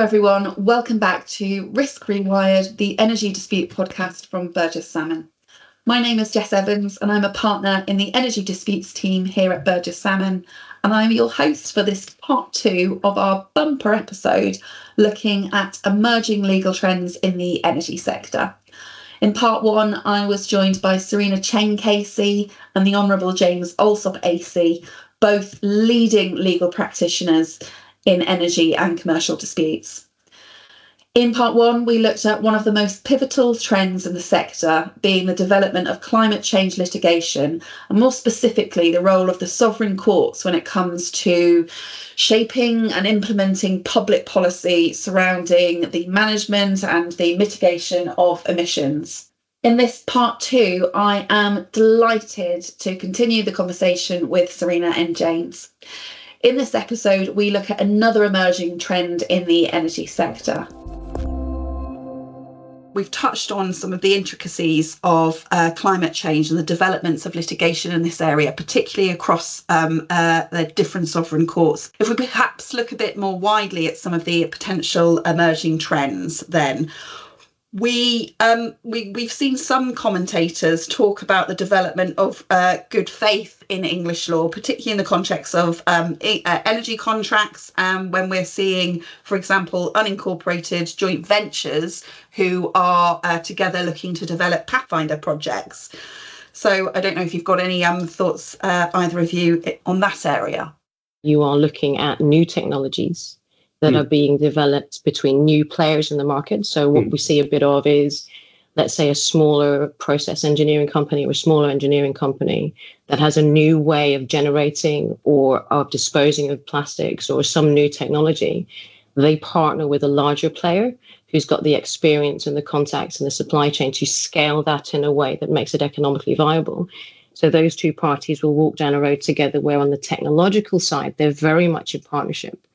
everyone. Welcome back to Risk Rewired, the energy dispute podcast from Burgess Salmon. My name is Jess Evans and I'm a partner in the energy disputes team here at Burgess Salmon, and I'm your host for this part 2 of our bumper episode looking at emerging legal trends in the energy sector. In part 1, I was joined by Serena Cheng KC and the Honourable James Allsop AC, both leading legal practitioners in energy and commercial disputes. In part 1, we looked at one of the most pivotal trends in the sector, being the development of climate change litigation, and more specifically, the role of the sovereign courts when it comes to shaping and implementing public policy surrounding the management and the mitigation of emissions. In this part 2, I am delighted to continue the conversation with Serena and James. In this episode, we look at another emerging trend in the energy sector. We've touched on some of the intricacies of climate change and the developments of litigation in this area, particularly across the different sovereign courts. If we perhaps look a bit more widely at some of the potential emerging trends, then we've seen some commentators talk about the development of good faith in English law, particularly in the context of energy contracts, when we're seeing, for example, unincorporated joint ventures who are together looking to develop pathfinder projects. So I don't know if you've got any thoughts, either of you, on that area. You are looking at new technologies that are being developed between new players in the market. So what we see a bit of is, let's say, a smaller process engineering company or a smaller engineering company that has a new way of generating or of disposing of plastics or some new technology. They partner with a larger player who's got the experience and the contacts and the supply chain to scale that in a way that makes it economically viable. So those two parties will walk down a road together, where on the technological side, they're very much in partnership.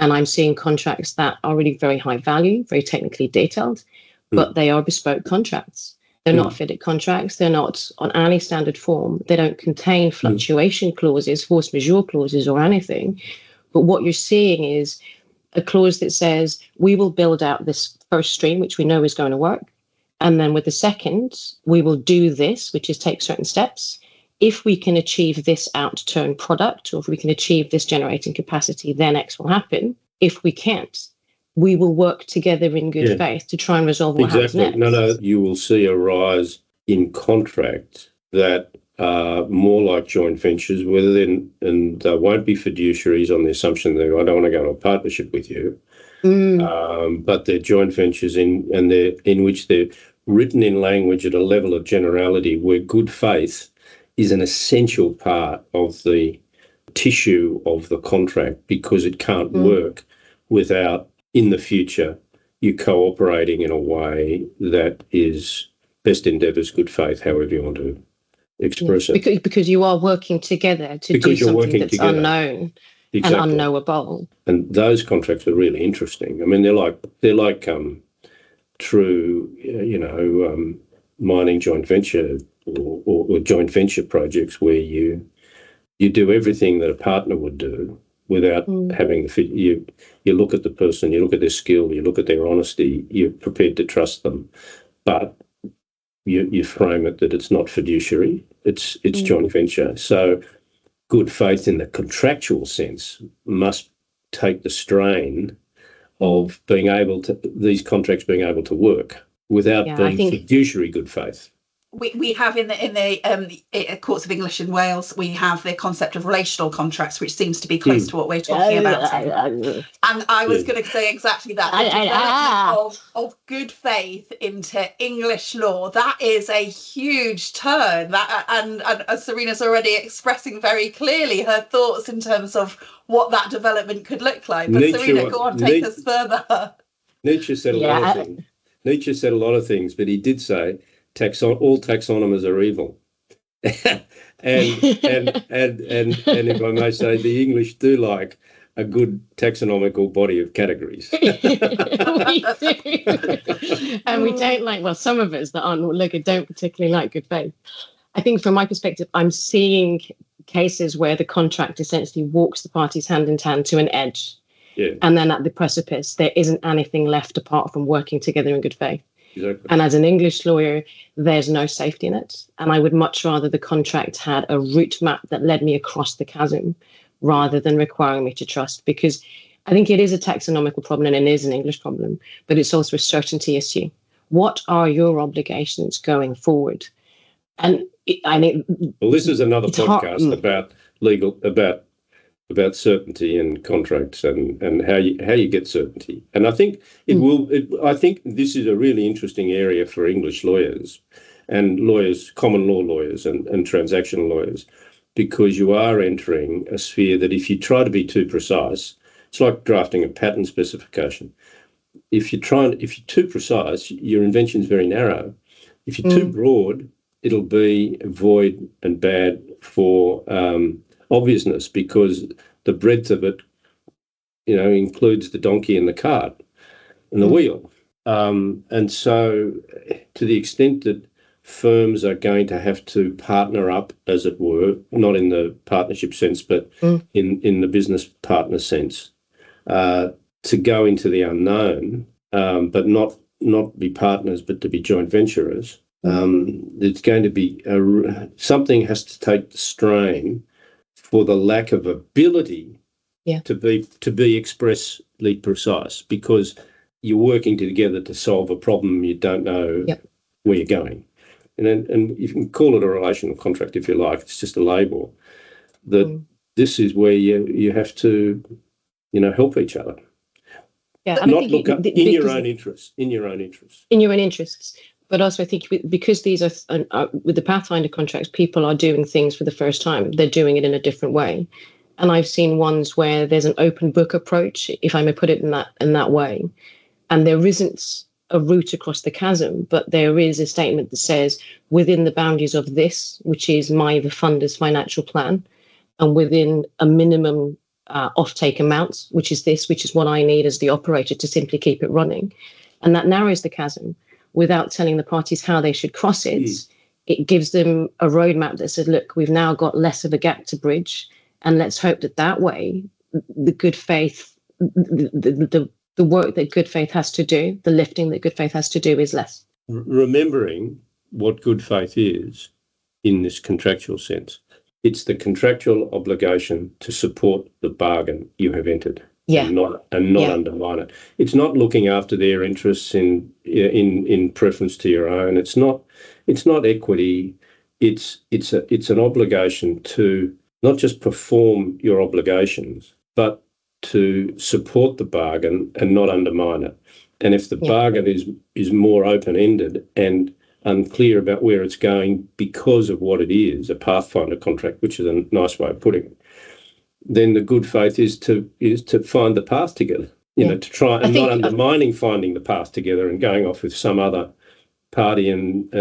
And I'm seeing contracts that are really very high value, very technically detailed, but they are bespoke contracts. They're not fitted contracts. They're not on any standard form. They don't contain fluctuation clauses, force majeure clauses or anything. But what you're seeing is a clause that says, we will build out this first stream, which we know is going to work. And then with the second, we will do this, which is take certain steps. If we can achieve this out-turn product, or if we can achieve this generating capacity, then X will happen. If we can't, we will work together in good faith to try and resolve what happens next. No, you will see a rise in contracts that are more like joint ventures, and they won't be fiduciaries on the assumption that I don't want to go into a partnership with you, but they're joint ventures in which they're written in language at a level of generality where good faith is an essential part of the tissue of the contract, because it can't work without, in the future, you cooperating in a way that is best endeavours good faith, however you want to express it. Because you are working together to do something that's unknown and unknowable. And those contracts are really interesting. I mean, they're like true, mining joint venture or joint venture projects where you do everything that a partner would do without having you look at the person, you look at their skill, you look at their honesty, you're prepared to trust them, but you frame it that it's not fiduciary, it's joint venture. So good faith in the contractual sense must take the strain of these contracts being able to work without being fiduciary good faith. We have in the courts of English and Wales, we have the concept of relational contracts, which seems to be close to what we're talking about. And I was going to say exactly that. The development of good faith into English law, that is a huge turn. And Serena's already expressing very clearly her thoughts in terms of what that development could look like. But Serena, go on, take us further. Nietzsche said a lot of things. Nietzsche said a lot of things, but he did say, all taxonomers are evil, and if I may say, the English do like a good taxonomical body of categories. We do, and we don't like. Well, some of us that aren't don't particularly like good faith. I think, from my perspective, I'm seeing cases where the contract essentially walks the parties hand in hand to an edge. Yeah. And then at the precipice, there isn't anything left apart from working together in good faith. Exactly. And as an English lawyer, there's no safety in it. And I would much rather the contract had a route map that led me across the chasm rather than requiring me to trust, because I think it is a taxonomical problem and it is an English problem, but it's also a certainty issue. What are your obligations going forward? And I think, well, this is another podcast about legal, about certainty and contracts and how you get certainty. And I think I think this is a really interesting area for English lawyers and lawyers, common law lawyers and transactional lawyers, because you are entering a sphere that if you try to be too precise, it's like drafting a patent specification. If you're too precise, your invention is very narrow. If you're too broad, it'll be void and bad for obviousness, because the breadth of it, includes the donkey and the cart and the wheel. And so to the extent that firms are going to have to partner up, as it were, not in the partnership sense, but in the business partner sense, to go into the unknown, but not be partners, but to be joint venturers, there's going to be something has to take the strain for the lack of ability to be expressly precise, because you're working together to solve a problem you don't know where you're going. And you can call it a relational contract if you like. It's just a label. That this is where you have to, help each other. Yeah, and not look up in your own interests. In your own interests. But also, I think because these are with the Pathfinder contracts, people are doing things for the first time. They're doing it in a different way, and I've seen ones where there's an open book approach, if I may put it in that way, and there isn't a route across the chasm, but there is a statement that says within the boundaries of this, which is the funder's financial plan, and within a minimum offtake amount, which is this, which is what I need as the operator to simply keep it running, and that narrows the chasm. Without telling the parties how they should cross it, it gives them a roadmap that says, look, we've now got less of a gap to bridge, and let's hope that way, the good faith, the work that good faith has to do, the lifting that good faith has to do is less. Remembering what good faith is in this contractual sense, it's the contractual obligation to support the bargain you have entered. And not undermine it. It's not looking after their interests in preference to your own. It's not equity. It's an obligation to not just perform your obligations, but to support the bargain and not undermine it. And if the bargain is more open-ended and unclear about where it's going because of what it is, a pathfinder contract, which is a nice way of putting it, then the good faith is to find the path together, to try and not undermining finding the path together and going off with some other party and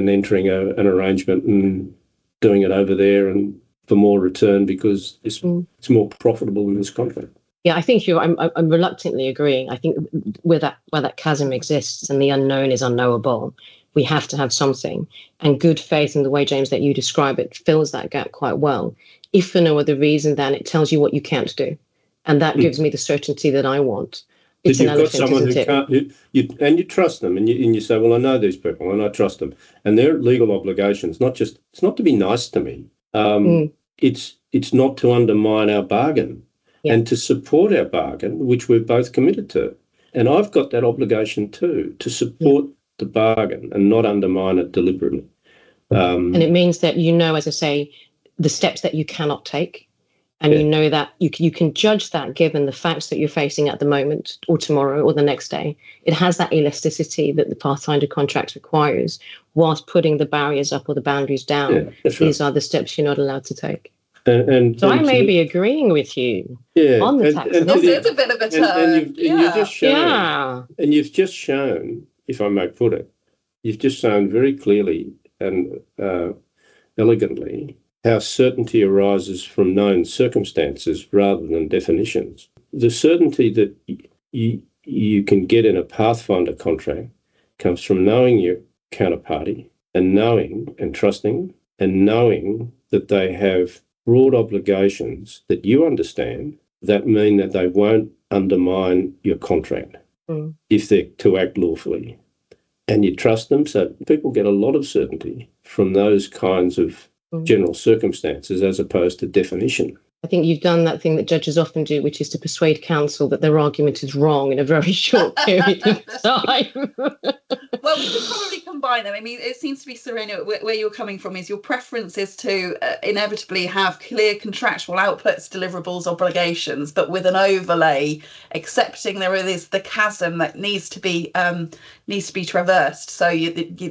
entering an arrangement and doing it over there and for more return because it's more profitable in this contract. Yeah, I think I'm reluctantly agreeing. I think where that chasm exists and the unknown is unknowable, we have to have something. And good faith, in the way, James, that you describe it, fills that gap quite well. If for no other reason than it tells you what you can't do. And that gives me the certainty that I want. It's an elephant, someone who can't, you trust them, and you say, well, I know these people and I trust them. And their legal obligations, it's not to be nice to me. It's not to undermine our bargain and to support our bargain, which we're both committed to. And I've got that obligation too, to support the bargain and not undermine it deliberately. And it means that, as I say, the steps that you cannot take, and that you can judge that given the facts that you're facing at the moment or tomorrow or the next day. It has that elasticity that the Pathfinder contract requires, whilst putting the barriers up or the boundaries down. These are the steps you're not allowed to take. So I may be agreeing with you on the tax. This is a bit of a turn. And you've just shown, if I may put it, you've just shown very clearly and elegantly how certainty arises from known circumstances rather than definitions. The certainty that you can get in a Pathfinder contract comes from knowing your counterparty and knowing and trusting and knowing that they have broad obligations that you understand that mean that they won't undermine your contract if they're to act lawfully. And you trust them, so people get a lot of certainty from those kinds of general circumstances as opposed to definition. I think you've done that thing that judges often do, which is to persuade counsel that their argument is wrong in a very short period of time. Well, we could probably combine them. I mean, it seems to be, Serena, where you're coming from is your preference is to inevitably have clear contractual outputs, deliverables, obligations, but with an overlay, accepting there is the chasm that needs to be traversed. So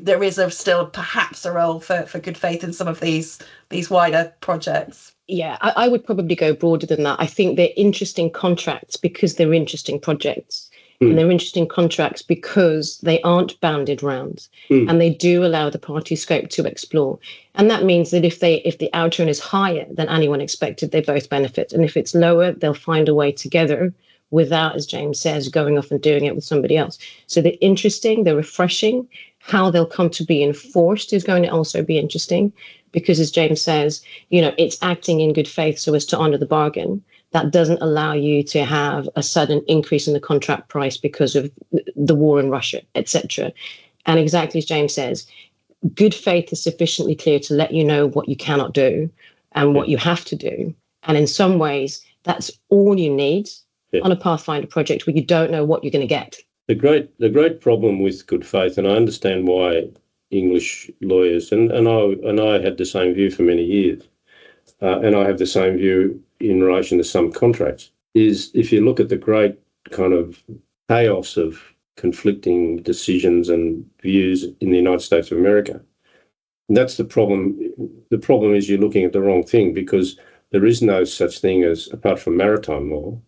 there is still perhaps a role for good faith in some of these wider projects. Yeah, I would probably go broader than that. I think they're interesting contracts because they're interesting projects. And they're interesting contracts because they aren't bounded round and they do allow the party scope to explore. And that means that if the outturn is higher than anyone expected, they both benefit. And if it's lower, they'll find a way together without, as James says, going off and doing it with somebody else. So they're interesting, they're refreshing. How they'll come to be enforced is going to also be interesting because, as James says, it's acting in good faith so as to honour the bargain. That doesn't allow you to have a sudden increase in the contract price because of the war in Russia, etc. And exactly as James says, good faith is sufficiently clear to let you know what you cannot do and what you have to do. And in some ways, that's all you need on a Pathfinder project where you don't know what you're going to get. The great problem with good faith, and I understand why English lawyers, and I had the same view for many years, and I have the same view in relation to some contracts, is if you look at the great kind of chaos of conflicting decisions and views in the United States of America, and that's the problem. The problem is you're looking at the wrong thing because there is no such thing as, apart from maritime law,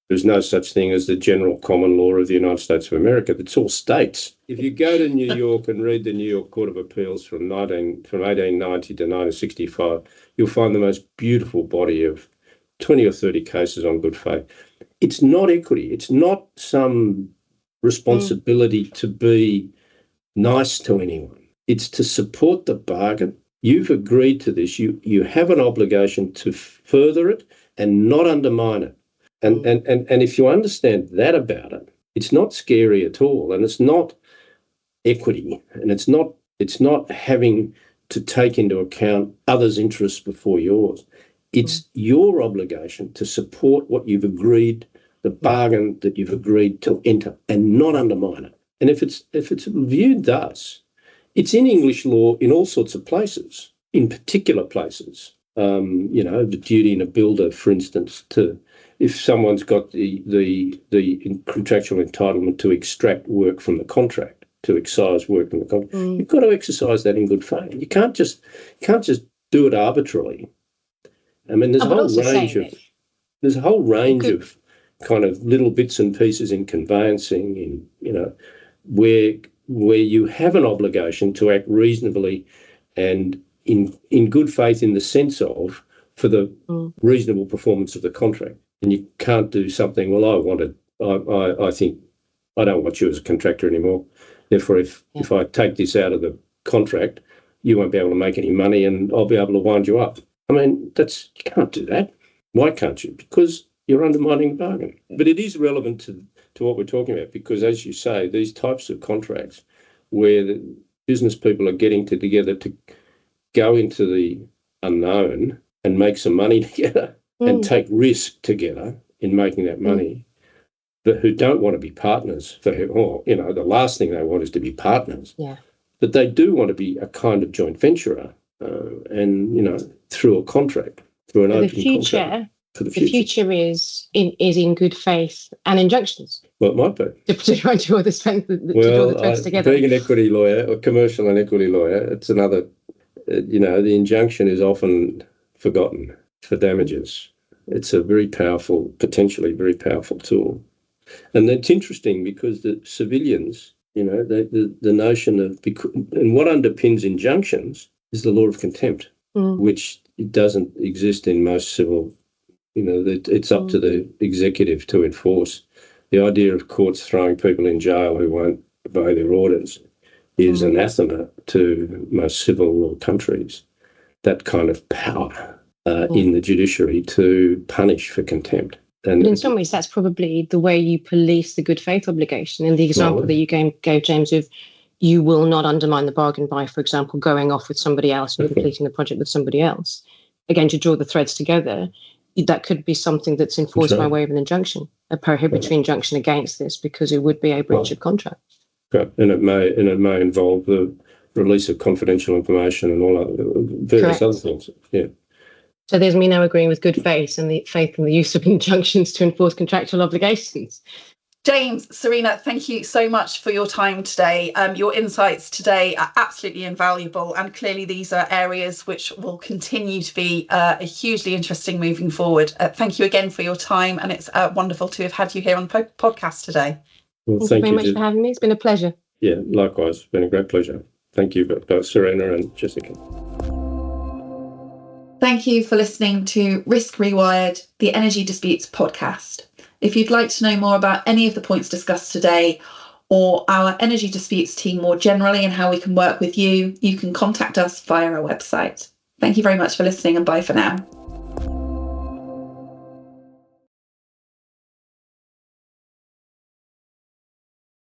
there's no such thing as the general common law of the United States of America. It's all states. If you go to New York and read the New York Court of Appeals from 1890 to 1965, you'll find the most beautiful body of 20 or 30 cases on good faith. It's not equity. It's not some responsibility to be nice to anyone. It's to support the bargain. You've agreed to this. You have an obligation to further it and not undermine it. And if you understand that about it, it's not scary at all, and it's not equity, and it's not having to take into account others' interests before yours. It's your obligation to support what you've agreed, the bargain that you've agreed to enter, and not undermine it. And if it's viewed thus, it's in English law in all sorts of places, in particular places. The duty in a builder, for instance, if someone's got the contractual entitlement to extract work from the contract, to excise work from the contract, you've got to exercise that in good faith. You can't just do it arbitrarily. I mean, there's a whole range of kind of little bits and pieces in conveyancing, where you have an obligation to act reasonably and in good faith in the sense of for the reasonable performance of the contract. And you can't do something, I think I don't want you as a contractor anymore. Therefore, if I take this out of the contract, you won't be able to make any money and I'll be able to wind you up. I mean, you can't do that. Why can't you? Because you're undermining the bargain. But it is relevant to what we're talking about because, as you say, these types of contracts where the business people are getting together to go into the unknown and make some money together and take risk together in making that money, but who don't want to be partners the last thing they want is to be partners. Yeah. But they do want to be a kind of joint venturer through a contract, through an open contract. For the future is in good faith and injunctions. Well, it might be. To try to draw the threads together. Being an equity lawyer, or commercial and equity lawyer, it's another, the injunction is often forgotten for damages. It's a potentially very powerful tool. And it's interesting because the civilians, the notion of, and what underpins injunctions is the law of contempt, which it doesn't exist in most civil. It's up to the executive to enforce. The idea of courts throwing people in jail who won't obey their orders is anathema to most civil law countries. That kind of power in the judiciary to punish for contempt. But in some ways, that's probably the way you police the good faith obligation. In the example that you gave, James, of you will not undermine the bargain by, for example, going off with somebody else and completing the project with somebody else. Again, to draw the threads together, that could be something that's enforced by way of an injunction, a prohibitory injunction against this, because it would be a breach of contract. And it may involve the release of confidential information and all various other things. Yeah. So there's me now agreeing with good faith and the use of injunctions to enforce contractual obligations. James, Serena, thank you so much for your time today. Your insights today are absolutely invaluable, and clearly these are areas which will continue to be hugely interesting moving forward. Thank you again for your time, and it's wonderful to have had you here on the podcast today. Well, thank you very much for having me. It's been a pleasure. Yeah, likewise. It's been a great pleasure. Thank you, both Serena and Jessica. Thank you for listening to Risk Rewired, the Energy Disputes podcast. If you'd like to know more about any of the points discussed today, or our energy disputes team more generally and how we can work with you, you can contact us via our website. Thank you very much for listening, and bye for now.